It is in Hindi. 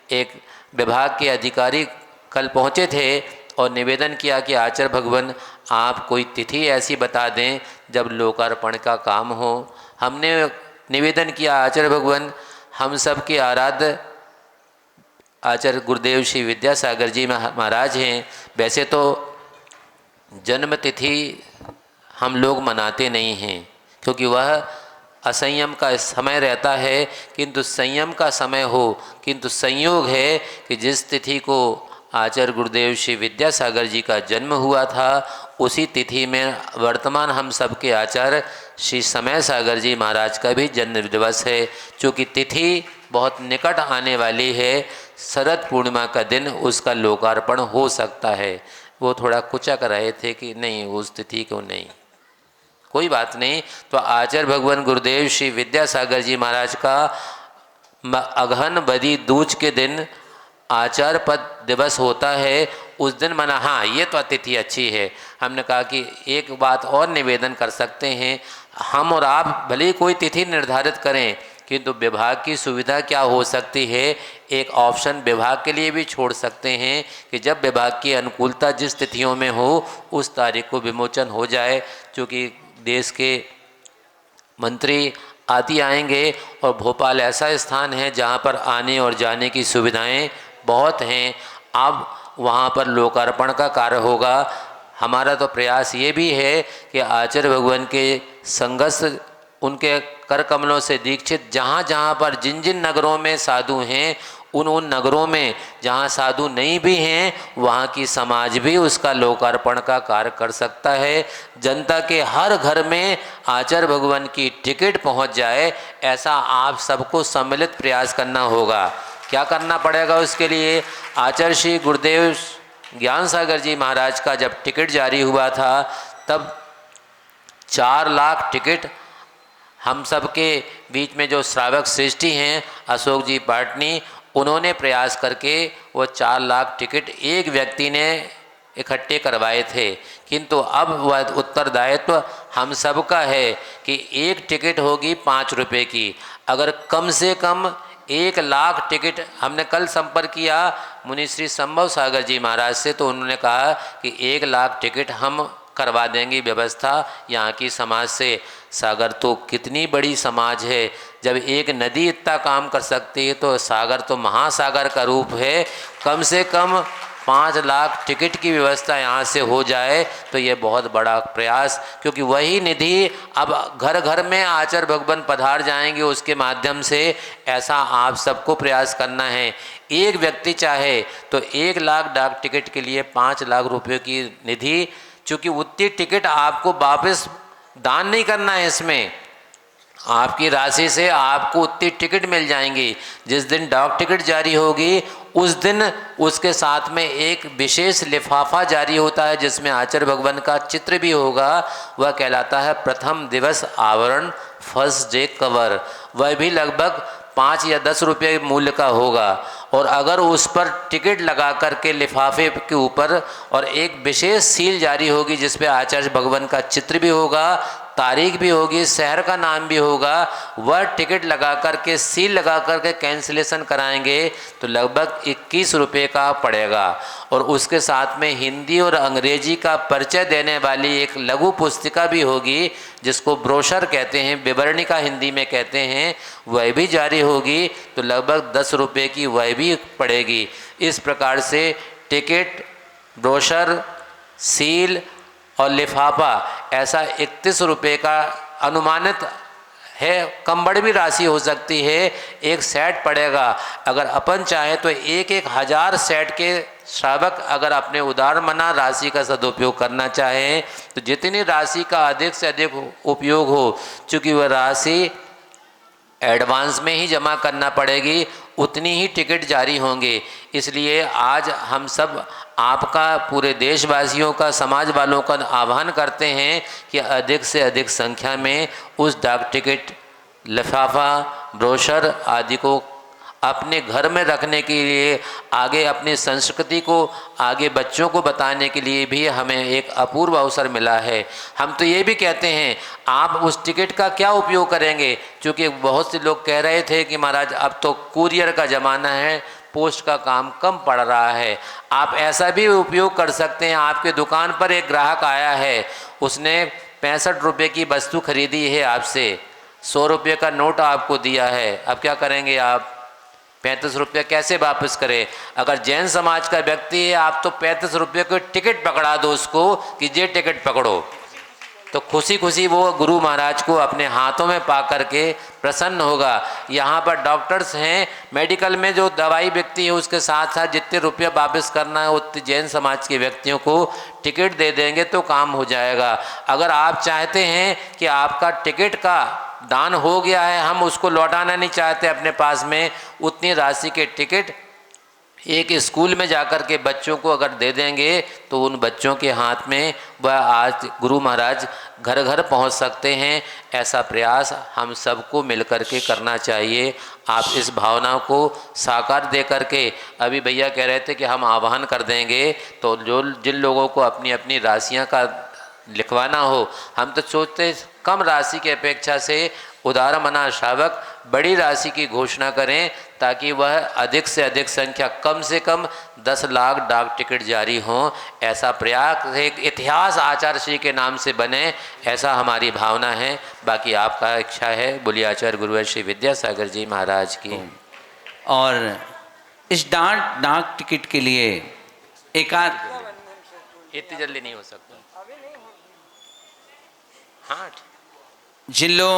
एक विभाग के अधिकारी कल पहुँचे थे और निवेदन किया कि आचार्य भगवान आप कोई तिथि ऐसी बता दें जब लोकार्पण का काम हो। हमने निवेदन किया आचार्य भगवान हम सब के आराध्य आचार्य गुरुदेव श्री विद्यासागर जी महाराज हैं। वैसे तो जन्म तिथि हम लोग मनाते नहीं हैं क्योंकि वह असंयम का समय रहता है, किंतु संयम का समय हो। किंतु संयोग है कि जिस तिथि को आचार्य गुरुदेव श्री विद्यासागर जी का जन्म हुआ था उसी तिथि में वर्तमान हम सबके आचार्य श्री समय सागर जी महाराज का भी जन्म दिवस है। चूँकि तिथि बहुत निकट आने वाली है, शरद पूर्णिमा का दिन उसका लोकार्पण हो सकता है। वो थोड़ा कुचक रहे थे कि नहीं उस तिथि को नहीं, कोई बात नहीं। तो आचार्य भगवान गुरुदेव श्री विद्यासागर जी महाराज का अगहन बदी दूज के दिन आचार्य पद दिवस होता है, उस दिन मना। हाँ, ये तो तिथि अच्छी है। हमने कहा कि एक बात और निवेदन कर सकते हैं, हम और आप भले ही कोई तिथि निर्धारित करें किंतु विभाग की सुविधा क्या हो सकती है, एक ऑप्शन विभाग के लिए भी छोड़ सकते हैं कि जब विभाग की अनुकूलता जिस तिथियों में हो उस तारीख को विमोचन हो जाए। क्योंकि देश के मंत्री आदि आएंगे और भोपाल ऐसा स्थान है जहाँ पर आने और जाने की सुविधाएं बहुत हैं। अब वहाँ पर लोकार्पण का कार्य होगा। हमारा तो प्रयास ये भी है कि आचार्य भगवान के संघर्ष उनके कर कमलों से दीक्षित जहाँ जहाँ पर जिन जिन नगरों में साधु हैं उन नगरों में जहाँ साधु नहीं भी हैं वहाँ की समाज भी उसका लोकार्पण का कार्य कर सकता है। जनता के हर घर में आचार्य भगवान की टिकट पहुँच जाए, ऐसा आप सबको सम्मिलित प्रयास करना होगा। क्या करना पड़ेगा उसके लिए? आचार्य श्री गुरुदेव ज्ञान सागर जी महाराज का जब टिकट जारी हुआ था तब 4 लाख टिकट हम सबके बीच में जो श्रावक श्रेष्ठी हैं अशोक जी पाटनी, उन्होंने प्रयास करके वो 4 लाख टिकट एक व्यक्ति ने इकट्ठे करवाए थे। किंतु अब वह उत्तरदायित्व हम सबका है कि एक टिकट होगी 5 रुपये की। अगर कम से कम 1 लाख टिकट, हमने कल संपर्क किया मुनि श्री संभव सागर जी महाराज से, तो उन्होंने कहा कि 1 लाख टिकट हम करवा देंगे व्यवस्था यहाँ की समाज से। सागर तो कितनी बड़ी समाज है, जब एक नदी इतना काम कर सकती है तो सागर तो महासागर का रूप है। कम से कम 5 लाख टिकट की व्यवस्था यहाँ से हो जाए तो ये बहुत बड़ा प्रयास, क्योंकि वही निधि अब घर घर में आचार्य भगवान पधार जाएंगे उसके माध्यम से। ऐसा आप सबको प्रयास करना है। एक व्यक्ति चाहे तो 1 लाख डाक टिकट के लिए 5 लाख रुपये की निधि, चूँकि उतनी टिकट आपको वापस दान नहीं करना है, इसमें आपकी राशि से आपको उतनी टिकट मिल जाएंगी। जिस दिन डाक टिकट जारी होगी उस दिन उसके साथ में एक विशेष लिफाफा जारी होता है जिसमें आचार्य भगवान का चित्र भी होगा। वह कहलाता है प्रथम दिवस आवरण, फर्स्ट डे कवर। वह भी लगभग 5 या 10 रुपये मूल्य का होगा। और अगर उस पर टिकट लगा करके लिफाफे के ऊपर और एक विशेष सील जारी होगी जिस पे आचार्य भगवान का चित्र भी होगा, तारीख भी होगी, शहर का नाम भी होगा, वह टिकट लगा करके सील लगा करके कैंसिलेशन कराएंगे तो लगभग 21 रुपये का पड़ेगा। और उसके साथ में हिंदी और अंग्रेजी का परिचय देने वाली एक लघु पुस्तिका भी होगी जिसको ब्रोशर कहते हैं, विवरणिका हिंदी में कहते हैं, वह भी जारी होगी तो लगभग 10 रुपये की वह भी पड़ेगी। इस प्रकार से टिकट, ब्रोशर, सील और लिफाफा ऐसा 31 रुपये का अनुमानित है। कम बड़ी भी राशि हो सकती है। एक सेट पड़ेगा। अगर अपन चाहें तो 1,000 सेट के श्रावक अगर अपने उदार मना राशि का सदुपयोग करना चाहें तो जितनी राशि का अधिक से अधिक उपयोग हो, चूँकि वह राशि एडवांस में ही जमा करना पड़ेगी, उतनी ही टिकट जारी होंगे। इसलिए आज हम सब आपका, पूरे देशवासियों का, समाज वालों का आह्वान करते हैं कि अधिक से अधिक संख्या में उस डाक टिकट, लिफाफा, ब्रोशर आदि को अपने घर में रखने के लिए, आगे अपनी संस्कृति को आगे बच्चों को बताने के लिए भी हमें एक अपूर्व अवसर मिला है। हम तो ये भी कहते हैं आप उस टिकट का क्या उपयोग करेंगे, क्योंकि बहुत से लोग कह रहे थे कि महाराज अब तो कुरियर का ज़माना है, पोस्ट का काम कम पड़ रहा है। आप ऐसा भी उपयोग कर सकते हैं, आपके दुकान पर एक ग्राहक आया है, उसने 65 रुपये की वस्तु खरीदी है आपसे, 100 रुपये का नोट आपको दिया है, अब क्या करेंगे आप? 35 रुपये कैसे वापस करें? अगर जैन समाज का व्यक्ति है, आप तो 35 रुपये को टिकट पकड़ा दो उसको कि ये टिकट पकड़ो, तो खुशी खुशी वो गुरु महाराज को अपने हाथों में पा करके प्रसन्न होगा। यहाँ पर डॉक्टर्स हैं, मेडिकल में जो दवाई बिकती है उसके साथ साथ जितने रुपये वापस करना है उतने जैन समाज के व्यक्तियों को टिकट दे देंगे तो काम हो जाएगा। अगर आप चाहते हैं कि आपका टिकट का दान हो गया है, हम उसको लौटाना नहीं चाहते अपने पास में, उतनी राशि के टिकट एक स्कूल में जाकर के बच्चों को अगर दे देंगे तो उन बच्चों के हाथ में वह आज गुरु महाराज घर घर पहुंच सकते हैं। ऐसा प्रयास हम सबको मिलकर के करना चाहिए। आप इस भावना को साकार दे करके, अभी भैया कह रहे थे कि हम आह्वान कर देंगे, तो जो जिन लोगों को अपनी अपनी राशियां का लिखवाना हो, हम तो सोचते कम राशि की अपेक्षा से उदार मना श्रावक बड़ी राशि की घोषणा करें ताकि वह अधिक से अधिक संख्या, कम से कम 10 लाख डाक टिकट जारी हों। ऐसा प्रयास एक इतिहास आचार्य श्री के नाम से बने, ऐसा हमारी भावना है। बाकी आपका इच्छा है। बोलिए आचार्य गुरुवर श्री विद्यासागर जी महाराज की। और इस डाक टिकट के लिए इतनी जल्दी नहीं हो सकता। हाँ, जिन लोगों